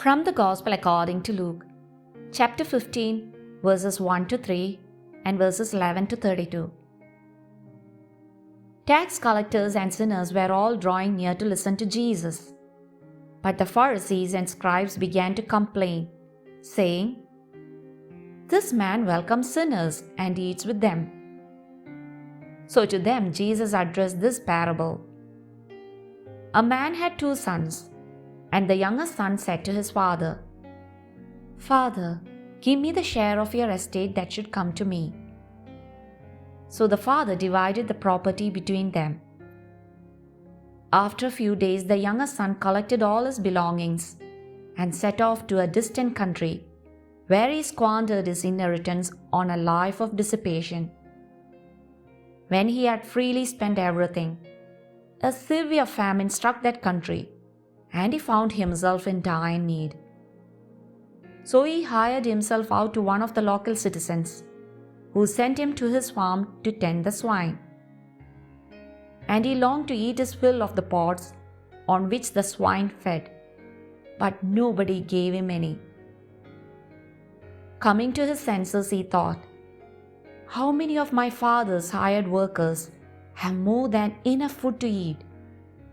From the Gospel according to Luke, chapter 15, verses 1 to 3 and verses 11 to 32. Tax collectors and sinners were all drawing near to listen to Jesus. But the Pharisees and scribes began to complain, saying, "This man welcomes sinners and eats with them." So to them Jesus addressed this parable. A man had 2 sons, and the youngest son said to his father, "Father, give me the share of your estate that should come to me." So the father divided the property between them. After a few days, the youngest son collected all his belongings and set off to a distant country, where he squandered his inheritance on a life of dissipation. When he had freely spent everything, a severe famine struck that country, and he found himself in dire need. So he hired himself out to one of the local citizens, who sent him to his farm to tend the swine. And he longed to eat his fill of the pods on which the swine fed, but nobody gave him any. Coming to his senses, he thought, "How many of my father's hired workers have more than enough food to eat,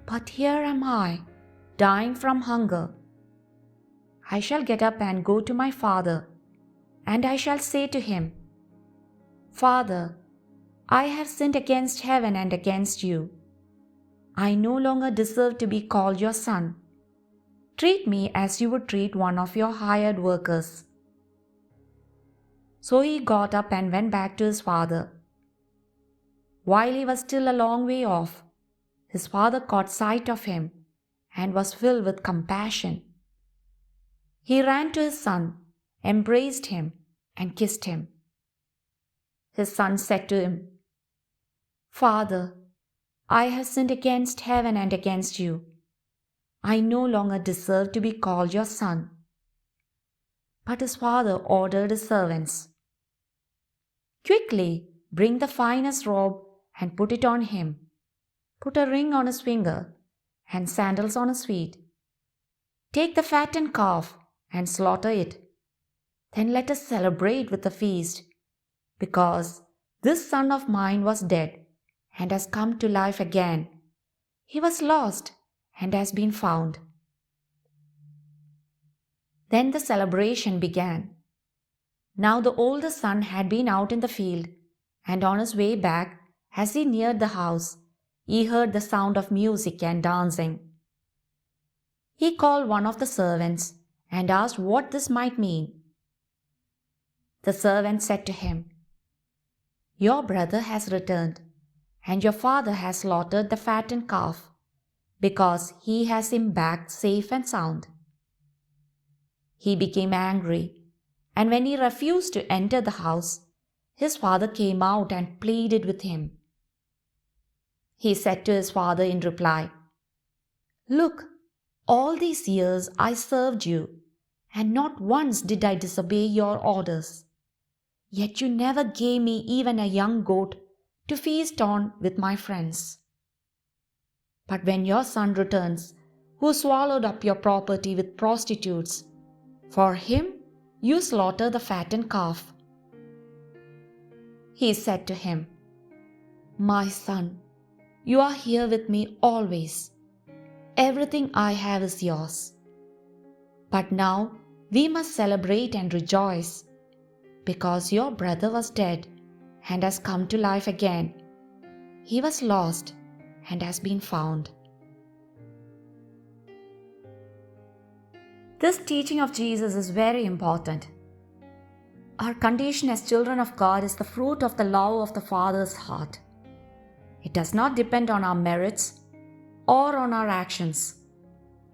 but here am I, dying from hunger. I shall get up and go to my father, and I shall say to him, 'Father, I have sinned against heaven and against you. I no longer deserve to be called your son. Treat me as you would treat one of your hired workers.' So he got up and went back to his father. While he was still a long way off, his father caught sight of him and was filled with compassion. He ran to his son, embraced him, and kissed him. His son said to him, 'Father, I have sinned against heaven and against you. I no longer deserve to be called your son.' But his father ordered his servants, 'Quickly bring the finest robe and put it on him. Put a ring on his finger and sandals on his feet. Take the fattened calf and slaughter it. Then let us celebrate with a feast, because this son of mine was dead and has come to life again. He was lost and has been found.' Then the celebration began. Now the oldest son had been out in the field, and on his way back, as he neared the house, he heard the sound of music and dancing. He called one of the servants and asked what this might mean. The servant said to him, 'Your brother has returned, and your father has slaughtered the fattened calf, because he has him back safe and sound.' He became angry, and when he refused to enter the house, his father came out and pleaded with him. He said to his father in reply, 'Look, all these years I served you, and not once did I disobey your orders. Yet you never gave me even a young goat to feast on with my friends. But when your son returns, who swallowed up your property with prostitutes, for him you slaughter the fattened calf.' He said to him, 'My son, you are here with me always. Everything I have is yours. But now we must celebrate and rejoice, because your brother was dead and has come to life again. He was lost and has been found.'" This teaching of Jesus is very important. Our condition as children of God is the fruit of the love of the Father's heart. It does not depend on our merits or on our actions,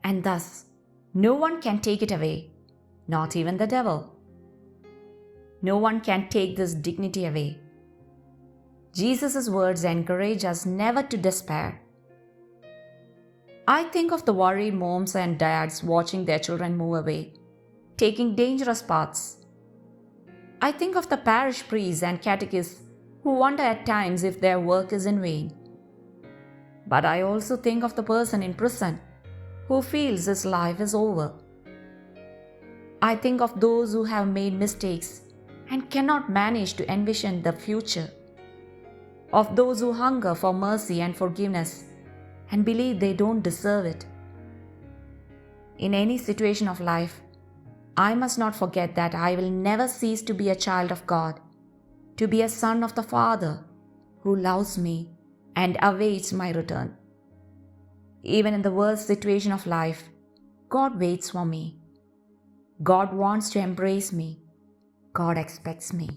and thus no one can take it away, not even the devil. No one can take this dignity away. Jesus' words encourage us never to despair. I think of the worried moms and dads watching their children move away, taking dangerous paths. I think of the parish priests and catechists who wonder at times if their work is in vain. But I also think of the person in prison who feels his life is over. I think of those who have made mistakes and cannot manage to envision the future, of those who hunger for mercy and forgiveness and believe they don't deserve it. In any situation of life, I must not forget that I will never cease to be a child of God, to be a son of the Father who loves me and awaits my return. Even in the worst situation of life, God waits for me. God wants to embrace me. God expects me.